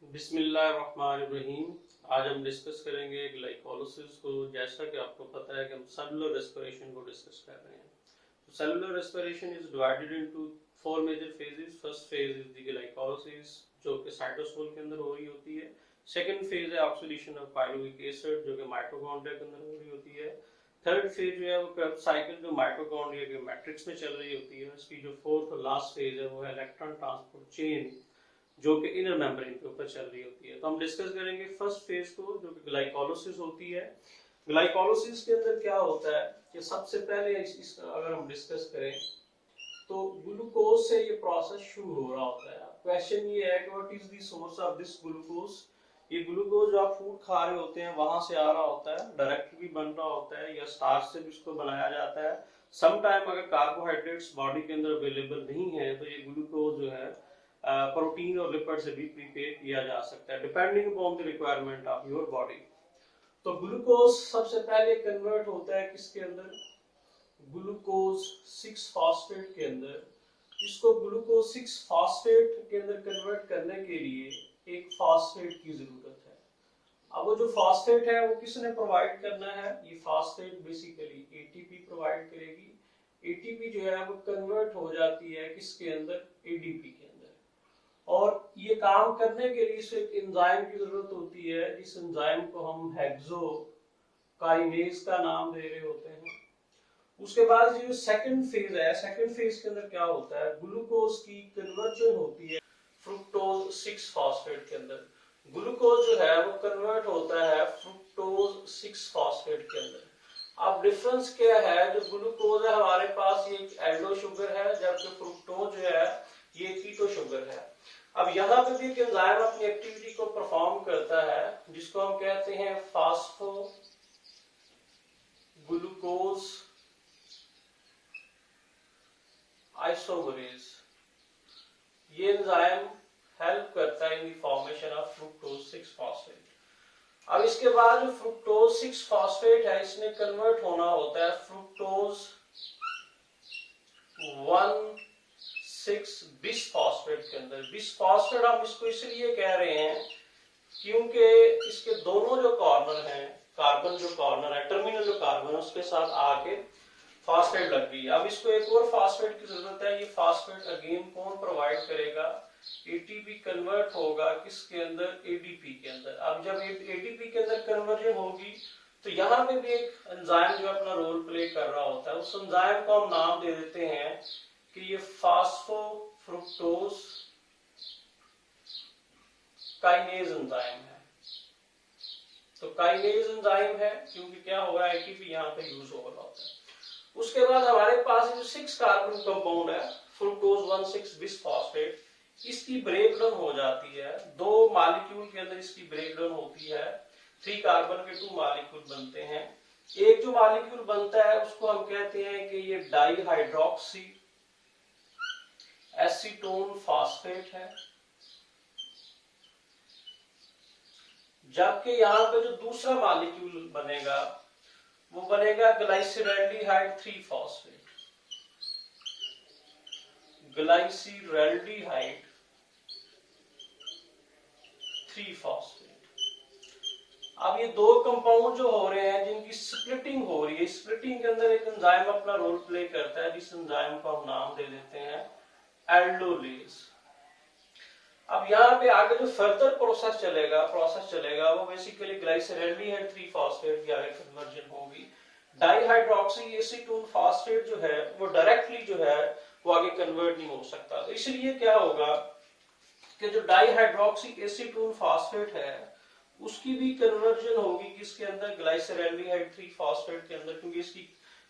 बिस्मिल्लाहिर्रहमानिर्रहीम। आज हम डिस्कस करेंगे ग्लाइकोलाइसिस को। जैसा कि आपको पता है कि हम सेलुलर रेस्पिरेशन को डिस्कस कर रहे हैं। Cellular respiration is divided into four major phases. First phase is the glycolysis जो कि साइटोसोल के अंदर हो रही होती है। सेकंड फेज है ऑक्सीडेशन ऑफ पायरुविक एसिड जो कि माइटोकॉन्ड्रिया के अंदर हो रही होती है। थर्ड फेज जो है वो क्रेब्स साइकिल जो माइटोकॉन्ड्रिया के मैट्रिक्स में चल रही होती है। इसकी जो फोर्थ और लास्ट फेज है वो है इलेक्ट्रॉन ट्रांसपोर्ट चेन जो कि इनर मेम्ब्रेन के ऊपर चल रही होती है। तो हम डिस्कस करेंगे फर्स्ट फेज को जो कि ग्लाइकोलाइसिस होती है। ग्लाइकोलाइसिस के अंदर क्या होता है कि सबसे पहले अगर हम डिस्कस करें तो ग्लूकोज से ये प्रोसेस शुरू हो रहा होता है। क्वेश्चन ये है कि what is the source of this glucose. ये ग्लूकोज जो आप फूड खा रहे होते हैं वहां से आ रहा होता है, डायरेक्ट भी बन रहा होता है या स्टार्च से भी इसको बनाया जाता है। सम टाइम अगर कार्बोहाइड्रेट्स बॉडी के अंदर अवेलेबल नहीं है तो ये ग्लूकोज जो है प्रोटीन और लिपिड से भी प्रिपेयर किया जा सकता है depending upon the requirement of your body. तो ग्लूकोज सबसे पहले कन्वर्ट होता है किसके अंदर, ग्लूकोज 6 फॉस्फेट के अंदर। इसको ग्लूकोज 6 फॉस्फेट के अंदर कन्वर्ट करने के लिए एक फॉस्फेट की जरूरत है। अब वो जो फॉस्फेट है वो किसने प्रोवाइड करना है, ये फॉस्फेट बेसिकली एटीपी प्रोवाइड करेगी। एटीपी जो है वो कन्वर्ट हो जाती है किसके अंदर, एडीपी के अंदर। और ये काम करने के लिए इसे एक एंजाइम की जरूरत होती है जिस एंजाइम को हम हेक्सोकाइनेज का नाम दे रहे होते हैं। उसके बाद जो सेकंड फेज है, सेकंड फेज के अंदर क्या होता है, ग्लूकोज की कन्वर्जन होती है फ्रुक्टोज 6 फॉस्फेट के अंदर। ग्लूकोज जो है वो कन्वर्ट होता है फ्रुक्टोज 6 फॉस्फेट के अंदर। अब डिफरेंस क्या है, जो ग्लूकोज है हमारे पास ये एल्डो शुगर है जबकि फ्रुक्टोज जो है ये कीटो शुगर है। अब यहाँ पे भी एक एंजाइम अपनी एक्टिविटी को परफॉर्म करता है जिसको हम कहते हैं फास्फो ग्लूकोज आइसोमरेज। ये एंजाइम हेल्प करता है in the formation of fructose 6 phosphate. अब इसके बाद जो फ्रुक्टोज 6 फॉस्फेट है इसमें कन्वर्ट होना होता है फ्रुक्टोज 1,6 बिस फॉस्फेट के अंदर। बिस फॉस्फेट हम इसको इसलिए कह रहे हैं क्योंकि इसके दोनों जो कॉर्नर हैं, कार्बन जो कॉर्नर है, टर्मिनल जो कार्बन है उसके साथ आके फॉस्फेट लग गई। अब इसको एक और फॉस्फेट की जरूरत है। ये फॉस्फेट अगेन कौन प्रोवाइड करेगा, एटीपी कन्वर्ट होगा किसके अंदर, एडीपी के अंदर। अब जब एडीपी के अंदर कन्वर्जन होगी तो यहाँ पे भी एक एंजाइम जो अपना रोल प्ले कर रहा होता है। उस एंजाइम को हम नाम दे देते हैं कि ये फास्फोफ्रुक्टोज काइनेज एंजाइम है। तो काइनेज एंजाइम है क्योंकि क्या हो रहा है, एटीपी यहाँ पे यूज हो रहा होता है। उसके बाद हमारे पास जो 6 कार्बन कंपाउंड है फ्रुक्टोज 1,6 बिस फॉस्फेट, इसकी ब्रेक डाउन हो जाती है। 2 मॉलिक्यूल के अंदर इसकी ब्रेक डाउन होती है। 3 कार्बन के 2 मॉलिक्यूल बनते हैं। एक जो मॉलिक्यूल बनता है उसको हम कहते हैं कि ये डाइहाइड्रोक्सी एसीटोन फॉस्फेट है। जबकि यहाँ पे जो दूसरा मॉलिक्यूल बनेगा वो बनेगा ग्लाइसिरल्डिहाइड 3 फॉस्फेट। ग्लाइसिरल्डिहाइड 3 फॉस्फेट। अब ये 2 कंपाउंड जो हो रहे हैं जिनकी स्प्लिटिंग हो रही है, स्प्लिटिंग के अंदर एक एंजाइम अपना रोल प्ले करता है जिस एंजाइम को हम नाम दे देते हैं एल्डोलेज। अब यहाँ पे आगे जो फर्दर प्रोसेस चलेगा वो बेसिकली ग्लाइसिरल्डिहाइड 3 फॉस्फेट की आगे कन्वर्जन होगी। डाइहाइड्रोक्सी एसीटोन फॉस्फेट जो है वो डायरेक्टली जो है वो आगे कन्वर्ट नहीं हो सकता। तो इसलिए क्या होगा कि जो डाइहाइड्रोक्सी एसीटोन फॉस्फेट है उसकी भी कन्वर्जन होगी किसके अंदर, ग्लाइसिरल्डिहाइड 3 फॉस्फेट के अंदर। क्योंकि इसकी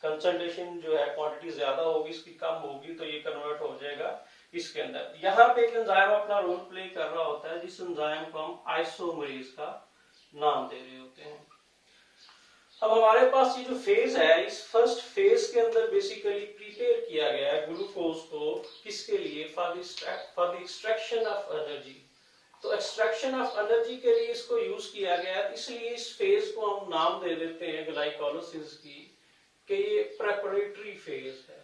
कंसंट्रेशन जो है क्वांटिटी ज्यादा होगी, इसकी कम होगी, तो ये कन्वर्ट हो जाएगा इसके अंदर। यहाँ पे एक एंजाइम अपना रोल प्ले कर रहा होता है जिस एंजाइम को हम आइसोमरेज का नाम दे रहे होते हैं। अब हमारे पास ये जो फेज है, इस फर्स्ट फेज के अंदर बेसिकली प्रिपेयर किया गया है ग्लूकोज को किसके लिए, for the extraction of energy. तो एक्सट्रैक्शन ऑफ एनर्जी के लिए इसको यूज किया गया है, इसलिए इस फेज को हम नाम दे देते हैं ग्लाइकोलाइसिस की कि ये प्रेपरेटरी फेज है।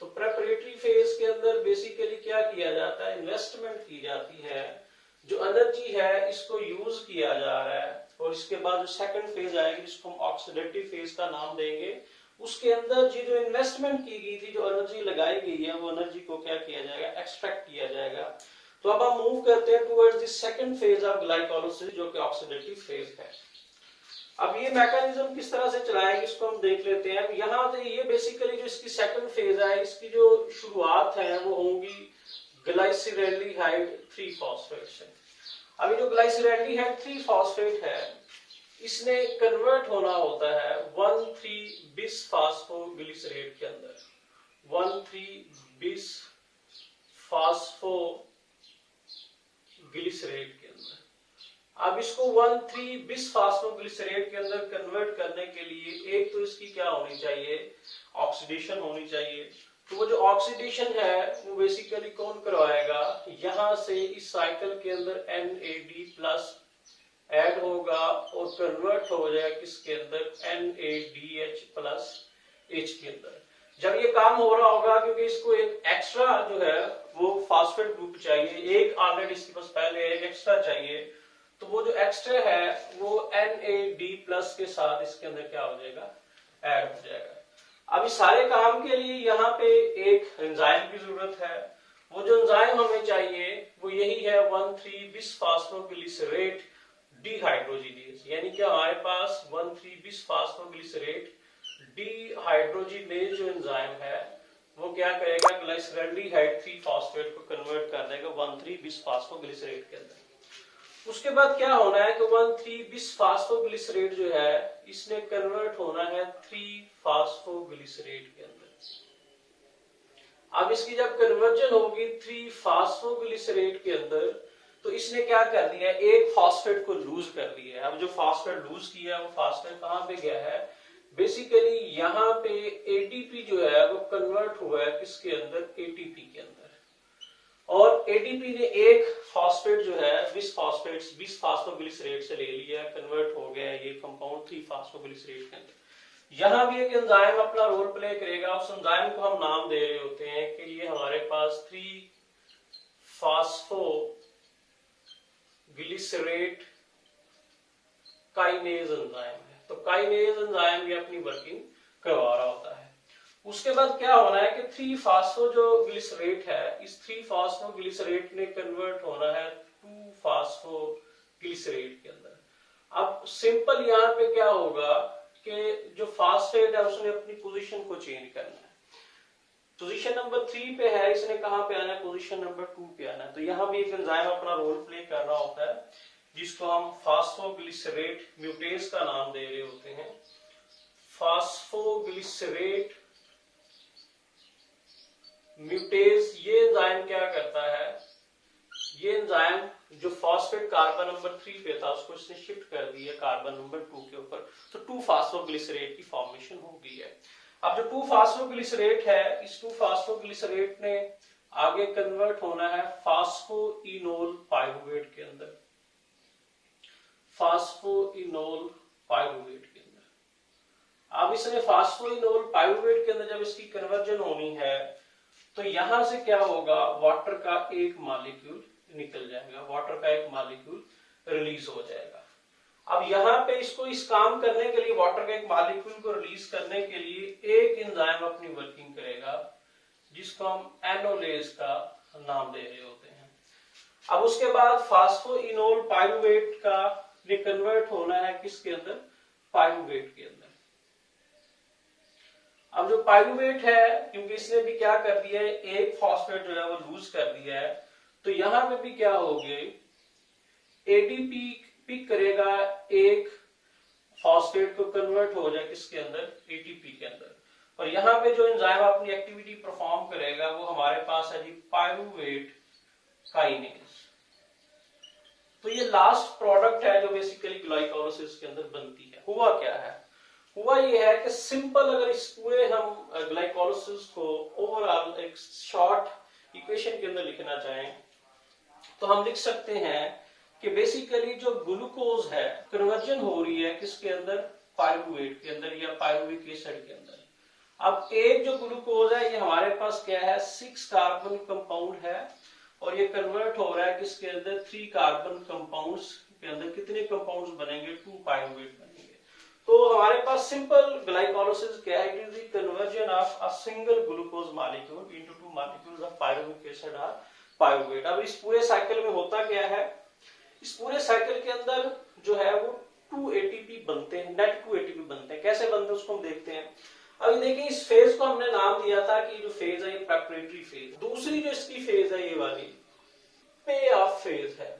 तो प्रेपरेटरी फेज के अंदर बेसिकली क्या किया जाता है, इन्वेस्टमेंट की जाती है जो एनर्जी है इसको यूज किया जा रहा है, और इसके बाद जो सेकंड फेज आएगी जिसको हम ऑक्सीडेटिव फेज का नाम देंगे, उसके अंदर जो इन्वेस्टमेंट की गई थी, जो एनर्जी लगाई गई है, वो एनर्जी को क्या किया जाएगा, एक्सट्रैक्ट किया जाएगा। तो अब हम मूव करते हैं towards the second phase of glycolysis, जो कि ऑक्सीडेटिव फेज है। अब ये मैकेनिज्म किस तरह से चलाएंगे इसको हम देख लेते हैं। यहाँ से ये बेसिकली जो इसकी सेकंड फेज है, इसकी जो शुरुआत है वो होंगी ग्लाइसरल्डिहाइड 3 फॉस्फेट से। अभी जो ग्लाइसरल्डिहाइड 3 फॉस्फेट है, इसने कन्वर्ट होना होता है 1,3 बिस फास्फोग्लिसरेट के अंदर, 1,3 बिस फास्फोग्लिसरेट के अंदर। अब इसको 1,3 बिस फास्फोग्लिसरेट के अंदर कन्वर्ट करने के लिए एक तो इसकी क्या होनी चाहिए, ऑक्सीडेशन होनी चाहिए। तो वो जो ऑक्सीडेशन है वो बेसिकली कौन करवाएगा, यहां से इस साइकिल के अंदर NAD+ ऐड होगा और कन्वर्ट हो जाएगा किसके अंदर, NADH+ के अंदर। जब ये काम हो रहा होगा, क्योंकि इसको एक एक्स्ट्रा जो है वो फास्फेट ग्रुप चाहिए, एक ऑलरेडी इसके पास पहले एक एक्स्ट्रा चाहिए, तो वो जो एक्स्ट्रा है वो NAD+ के साथ इसके अंदर क्या हो जाएगा, ऐड हो जाएगा। अब इस सारे काम के लिए यहाँ पे एक एंजाइम की जरूरत है। वो जो एंजाइम हमें चाहिए वो यही है 1,3 बिस फास्फोग्लिसरेट डिहाइड्रोजिनेज, यानी कि हमारे पास 1,3 बिस फास्फोग्लिसरेट डिहाइड्रोजिनेज जो एंजाइम है वो क्या करेगा, ग्लाइसरल्डिहाइड 3 फॉस्फेट को कन्वर्ट कर देगा 1,3 बिस फास्फोग्लिसरेट के अंदर। उसके बाद क्या होना है कि 1,3 बिस फास्फोग्लिसरेट जो है इसने कन्वर्ट होना है 3 फास्फोग्लिसरेट के अंदर। अब इसकी जब कन्वर्जन होगी 3 फास्फोग्लिसरेट के अंदर, तो इसने क्या कर दिया, एक फास्फेट को लूज कर दिया है। अब जो फास्फेट लूज किया है वो फास्फेट कहां पे गया है, बेसिकली यहाँ पे ATP जो है वो कन्वर्ट हुआ है किसके अंदर, ATP के अंदर। और ATP ने एक फास्फेट जो है 20 फास्फोग्लिसरेट से ले लिया, कन्वर्ट हो गया ये कंपाउंड 3 फास्फोग्लिसरेट के अंदर। यहाँ भी एक एंजाइम अपना रोल प्ले करेगा। उस एंजाइम को हम नाम दे रहे होते हैं कि ये हमारे पास 3 फास्फोग्लिसरेट काइनेज एंजाइम है। तो काइनेज एंजाइम भी अपनी वर्किंग करवा रहा होता है। उसके बाद क्या होना है कि 3 फास्फो जो ग्लिसरेट है, इस 3 फास्फोग्लिसरेट ने कन्वर्ट होना है 2 फास्फोग्लिसरेट के अंदर। अब सिंपल यहाँ पे क्या होगा कि जो फास्फेट है उसने अपनी पोजीशन को चेंज करना है। पोजीशन नंबर 3 पे है, इसने कहां पे आना है, पोजीशन नंबर 2 पे आना है। तो यहाँ भी एक एंजाइम अपना रोल प्ले कर रहा होता है जिसको हम फास्फोग्लिसरेट म्यूटेज का नाम दे रहे होते हैं। फास्फोग्लिसरेट म्यूटेज ये एंजाइम क्या करता है, ये एंजाइम जो फॉस्फेट कार्बन नंबर 3 पे था उसको इसने शिफ्ट कर दिया कार्बन नंबर 2 के ऊपर, तो 2 फास्फोग्लिसरेट की फॉर्मेशन हो गई है। अब जो 2 फास्फोग्लिसरेट है, इस 2 फास्फोग्लिसरेट ने आगे कन्वर्ट होना है फास्फोइनोल पाइरुवेट के अंदर, फास्फोइनोल पाइरुवेट के अंदर। अब इसने फास्फोइनोल पाइरुवेट के अंदर जब इसकी कन्वर्जन होनी है, तो यहां से क्या होगा, वाटर का एक मॉलिक्यूल निकल जाएगा, वाटर का एक मॉलिक्यूल रिलीज हो जाएगा। अब यहाँ पे इसको इस काम करने के लिए, वाटर के एक मॉलिक्यूल को रिलीज करने के लिए एक एंजाइम अपनी वर्किंग करेगा जिसको हम एनोलेज का नाम दे रहे होते हैं। अब उसके बाद फास्फोइनोल पाइरुवेट का कन्वर्ट होना है किसके अंदर, पाइरुवेट के अंदर। अब जो पाइरुवेट है, क्योंकि इसने भी क्या कर दिया है, एक फास्फेट जो है वो लूज कर दिया है, तो यहां पे भी क्या हो गए, ADP पिक करेगा एक फास्फेट को कन्वर्ट हो जाए किसके अंदर, ATP के अंदर। और यहाँ पे जो एंजाइम अपनी एक्टिविटी परफॉर्म करेगा वो हमारे पास है जी पाइरुवेट काइनेज। तो ये लास्ट प्रोडक्ट है जो बेसिकली ग्लाइकोलाइसिस के अंदर बनती है। हुआ क्या है, हुआ ये है कि सिंपल अगर इस पूरे हम ग्लाइकोलाइसिस को ओवरऑल एक शॉर्ट इक्वेशन के अंदर लिखना चाहें तो हम लिख सकते हैं कि बेसिकली जो ग्लूकोज है कन्वर्जन हो रही है किसके अंदर, पाइरुवेट के अंदर या पाइरुविक एसिड के अंदर। अब एक जो ग्लूकोज है ये हमारे पास क्या है, 6 कार्बन कंपाउंड है और ये कन्वर्ट हो रहा है किसके अंदर, 3 कार्बन कंपाउंड्स के अंदर कितने कंपाउंड्स बनेंगे, 2 पाइरुवेट बनेंगे। तो हमारे पास सिंपल ग्लाइकोलाइसिस क्या है, it is the conversion of a single glucose molecule into 2 molecules of pyruvic acid और पाइरुवेट। अब इस पूरे साइकिल में होता क्या है, इस पूरे साइकिल के अंदर जो है वो 2 एटीपी बनते हैं, नेट 2 एटीपी बनते हैं। कैसे बनते हैं उसको हम देखते हैं। अभी देखिए इस फेज को हमने नाम दिया था कि जो फेज है ये प्रेपरेटरी फेज। दूसरी जो इसकी फेज है ये वाली पे ऑफ फेज है,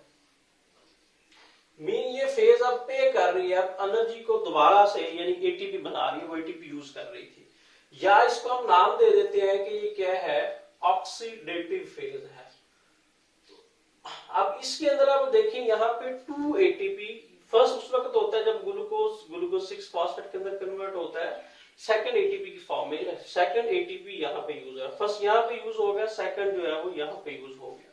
मीन ये फेज अब पे कर रही है, एनर्जी को दोबारा से यानी एटीपी बना रही है, वो एटीपी यूज कर रही थी। या इसको हम नाम दे देते हैं कि ये क्या है, ऑक्सीडेटिव फेज है। अब इसके अंदर आप देखें यहाँ पे 2 एटीपी फर्स्ट उस वक्त होता है जब ग्लूकोज 6 फॉस्फेट के अंदर कन्वर्ट होता है, सेकंड एटीपी की फॉर्म में। सेकंड एटीपी यहाँ पे यूज है, फर्स्ट यहाँ पे यूज हो गया, सेकंड जो है वो यहाँ पे यूज हो गया।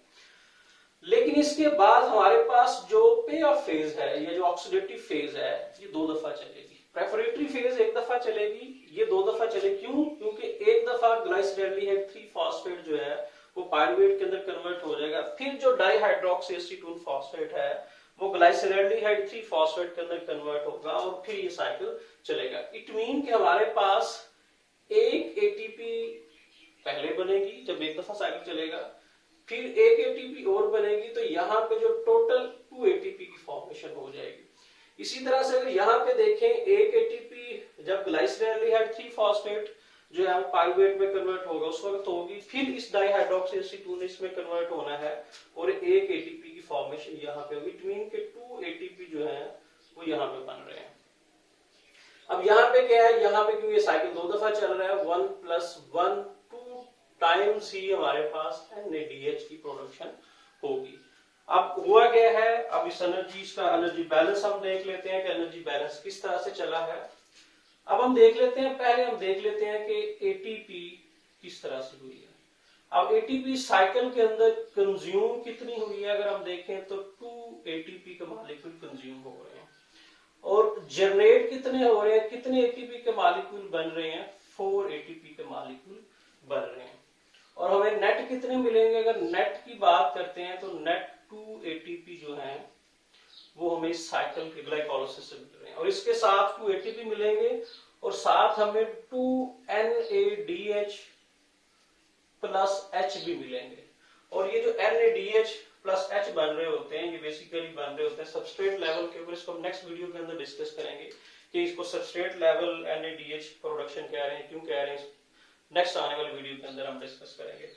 लेकिन इसके बाद हमारे पास जो पे ऑफ फेज है, ये जो ऑक्सीडेटिव फेज है, ये 2 दफा चलेगी। प्रेपरेटरी फेज 1 दफा चलेगी, ये 2 दफा चलेगी। क्यों? क्योंकि एक दफा ग्लाइसरॉल्डिहाइड 3 फॉस्फेट जो है वो पाइरुवेट के अंदर कन्वर्ट हो जाएगा, फिर जो डाइहाइड्रोक्सी एसीटोन फॉस्फेट है वो ग्लाइसरॉल्डिहाइड 3 फॉस्फेट के अंदर कन्वर्ट होगा और फिर ये साइकिल चलेगा। इट मीन कि हमारे पास एक एटीपी पहले बनेगी जब 1 दफा साइकिल चलेगा, फिर एक एटीपी और बनेगी, तो यहाँ पे जो टोटल 2 एटीपी की फॉर्मेशन हो जाएगी। इसी तरह से अगर यहाँ पे देखें, एक एटीपी जब ग्लाइसरॉल्डिहाइड 3 फॉस्फेट जो है पाइरुवेट में कन्वर्ट होगा उस वक्त होगी, फिर इस डाइहाइड्रोक्सी एसीटोन इसमें कन्वर्ट होना है और एक एटीपी की फॉर्मेशन यहाँ पे होगी। इट मीन के 2 एटीपी जो है वो यहाँ पे बन रहे हैं। अब यहाँ पे क्या है, यहाँ पे क्योंकि ये साइकिल 2 दफा चल रहा है, 1 + 1 2 टाइम्स ही हमारे पास NADH की प्रोडक्शन होगी। अब हुआ क्या है, अब इस एनर्जी का एनर्जी बैलेंस हम देख लेते हैं कि एनर्जी बैलेंस किस तरह से चला है। अब हम देख लेते हैं, पहले हम देख लेते हैं कि एटीपी किस तरह से हुई है। अब एटीपी साइकिल के अंदर कंज्यूम कितनी हुई है, अगर हम देखें तो 2 एटीपी के मॉलिक्यूल कंज्यूम हो रहे हैं और जनरेट कितने हो रहे हैं, कितने एटीपी के मॉलिक्यूल बन रहे हैं, 4 एटीपी के मॉलिक्यूल बन रहे हैं। और हमें नेट कितने मिलेंगे, अगर नेट की बात करते हैं तो नेट 2 एटीपी जो है वो हमें इस साइकिल के ग्लाइकोलाइसिस से मिल रहे हैं और इसके साथ 2 एटीपी मिलेंगे और साथ हमें 2 NADH + H भी मिलेंगे। और ये जो NADH + H बन रहे होते हैं, ये बेसिकली बन रहे होते हैं सबस्ट्रेट लेवल के ऊपर। इसको हम नेक्स्ट वीडियो के अंदर डिस्कस करेंगे कि इसको सबस्ट्रेट लेवल NADH प्रोडक्शन कह रहे हैं, क्यों कह रहे हैं, नेक्स्ट आने वाले वीडियो के अंदर हम डिस्कस करेंगे।